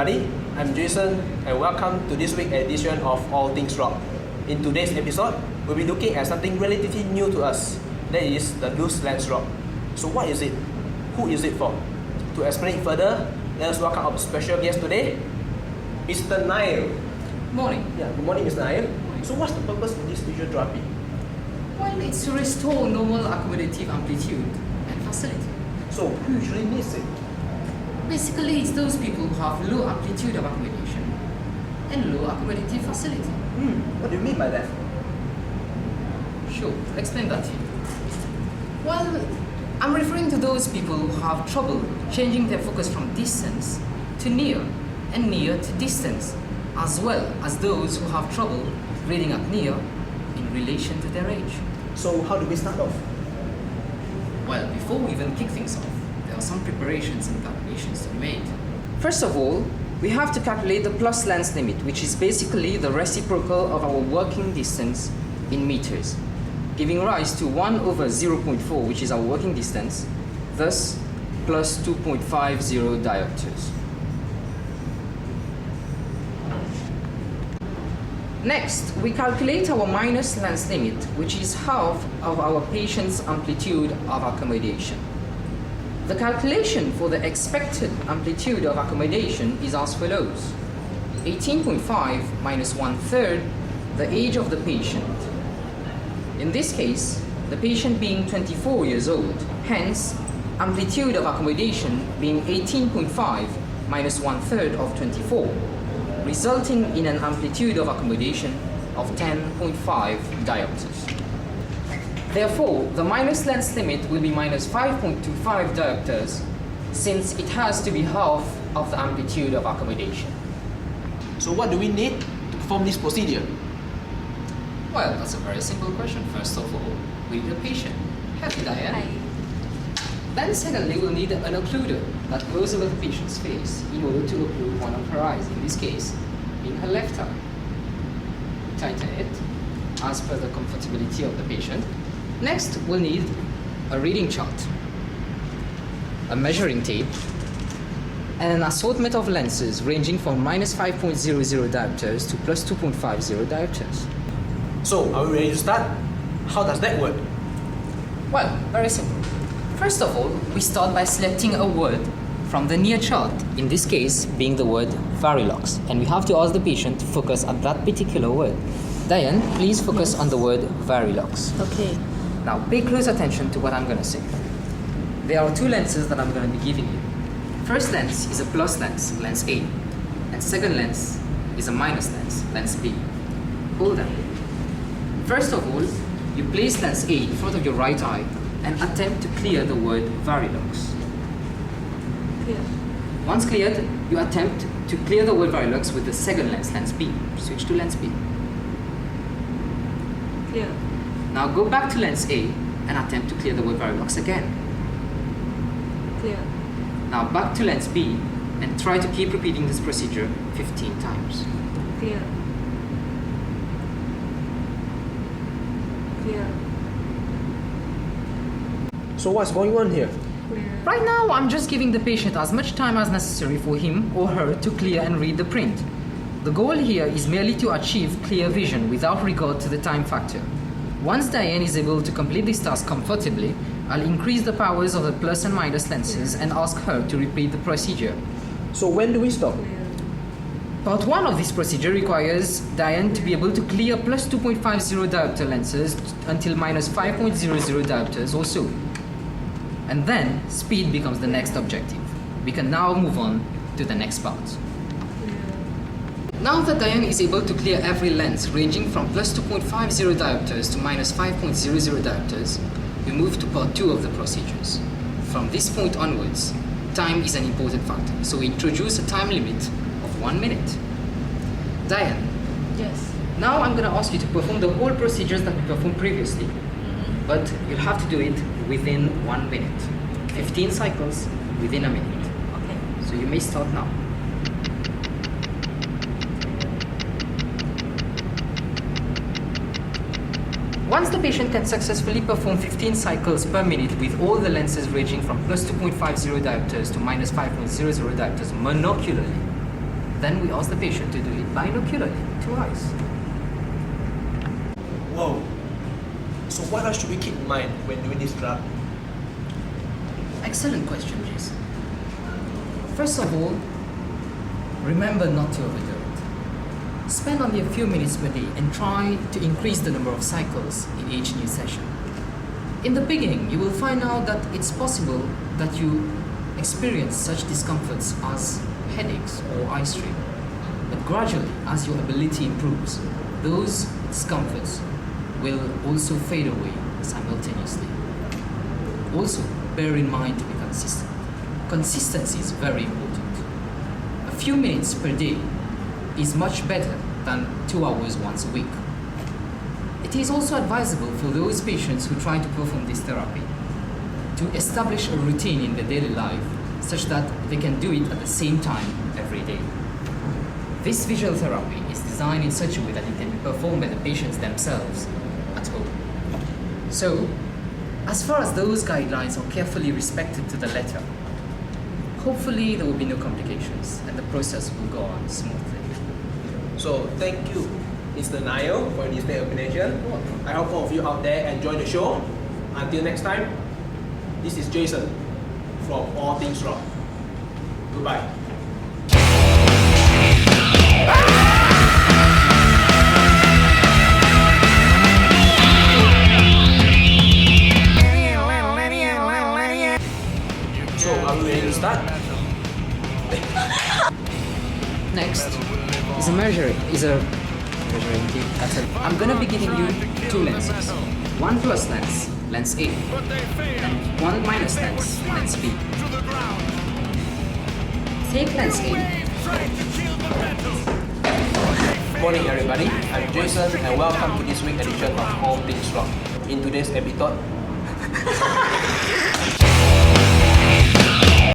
everybody, I'm Jason and welcome to this week's edition of All Things Rock. In today's episode, we'll be looking at something relatively new to us, that is the loose lens rock. So what is it? Who is it for? To explain it further, let us welcome our special guest today, Mr. Nail. Morning. Yeah, good morning, Mr. Nail. So what's the purpose of this visual therapy? Well, it's to restore normal accommodative amplitude and facility. So who usually needs it? Basically, it's those people who have low amplitude of accommodation and low accommodative facility. What do you mean by that? Sure, I'll explain that to you. Well, I'm referring to those people who have trouble changing their focus from distance to near and near to distance, as well as those who have trouble reading at near in relation to their age. So how do we start off? Well, before we even kick things off, there are some preparations and calculations to be made. First of all, we have to calculate the plus lens limit, which is basically the reciprocal of our working distance in meters, giving rise to 1 over 0.4, which is our working distance, thus plus 2.50 diopters. Next, we calculate our minus lens limit, which is half of our patient's amplitude of accommodation. The calculation for the expected amplitude of accommodation is as follows: 18.5 minus 1/3 the age of the patient. In this case, the patient being 24 years old, hence amplitude of accommodation being 18.5 minus 1/3 of 24, resulting in an amplitude of accommodation of 10.5 diopters. Therefore, the minus lens limit will be minus 5.25 diopters, since it has to be half of the amplitude of accommodation. So what do we need to perform this procedure? Well, that's a very simple question. First of all, we need a patient. Happy, Diane? Hi. Then secondly, we'll need an occluder that goes over the patient's face in order to occlude one of her eyes, in this case, being her left eye. Tighten it as per the comfortability of the patient. Next, we'll need a reading chart, a measuring tape, and an assortment of lenses ranging from minus 5.00 diopters to plus 2.50 diopters. So, are we ready to start? How does that work? Well, very simple. First of all, we start by selecting a word from the near chart, in this case being the word Varilox, and we have to ask the patient to focus at that particular word. Diane, please focus on the word Varilox. Okay. Now, pay close attention to what I'm going to say. There are two lenses that I'm going to be giving you. First lens is a plus lens, lens A, and second lens is a minus lens, lens B. Hold on. First of all, you place lens A in front of your right eye and attempt to clear the word Varilox. Clear. Once cleared, you attempt to clear the word Varilox with the second lens, lens B. Switch to lens B. Clear. Now go back to lens A and attempt to clear the word Varilox again. Clear. Now back to lens B and try to keep repeating this procedure 15 times. Clear. Clear. So what's going on here? Clear. Right now, I'm just giving the patient as much time as necessary for him or her to clear and read the print. The goal here is merely to achieve clear vision without regard to the time factor. Once Diane is able to complete this task comfortably, I'll increase the powers of the plus and minus lenses and ask her to repeat the procedure. So when do we stop? Clear. Part 1 of this procedure requires Diane to be able to clear plus 2.50 diopter lenses until minus 5.00 diopters or so. And then, speed becomes the next objective. We can now move on to the next part. Now that Diane is able to clear every lens ranging from plus 2.50 diopters to minus 5.00 diopters, we move to part 2 of the procedures. From this point onwards, time is an important factor, so we introduce a time limit of 1 minute. Diane, Yes. now I'm going to ask you to perform the whole procedures that we performed previously, but you'll have to do it within 1 minute. 15 cycles within a minute. Okay. So you may start now. Once the patient can successfully perform 15 cycles per minute with all the lenses ranging from plus 2.50 diopters to minus 5.00 diopters monocularly, Then we ask the patient to do it binocularly, twice. Whoa. So what else should we keep in mind when doing this drug? Excellent question, Jason. First of all, remember not to overdo it. Spend only a few minutes per day and try to increase the number of cycles in each new session. In the beginning, you will find out that it's possible that you experience such discomforts as headaches or eye strain. But gradually, as your ability improves, those discomforts will also fade away simultaneously. Also, bear in mind to be consistent. Consistency is very important. A few minutes per day is much better than 2 hours once a week. It is also advisable for those patients who try to perform this therapy to establish a routine in their daily life such that they can do it at the same time every day. This visual therapy is designed in such a way that it can be performed by the patients themselves at home. So, as far as those guidelines are carefully respected to the letter, hopefully there will be no complications and the process will go on smoothly. So thank you, Mr. Niall, for this explanation. I hope all of you out there enjoy the show. Until next time, this is Jason from All Things Rock. Goodbye. So, are we ready to start? Next is a measuring tape. I'm gonna be giving you two lenses. One plus lens, lens A, and one minus lens, lens B. Take lens A. Morning everybody, I'm Jason and welcome to this week's edition of All Things Rock. In today's episode,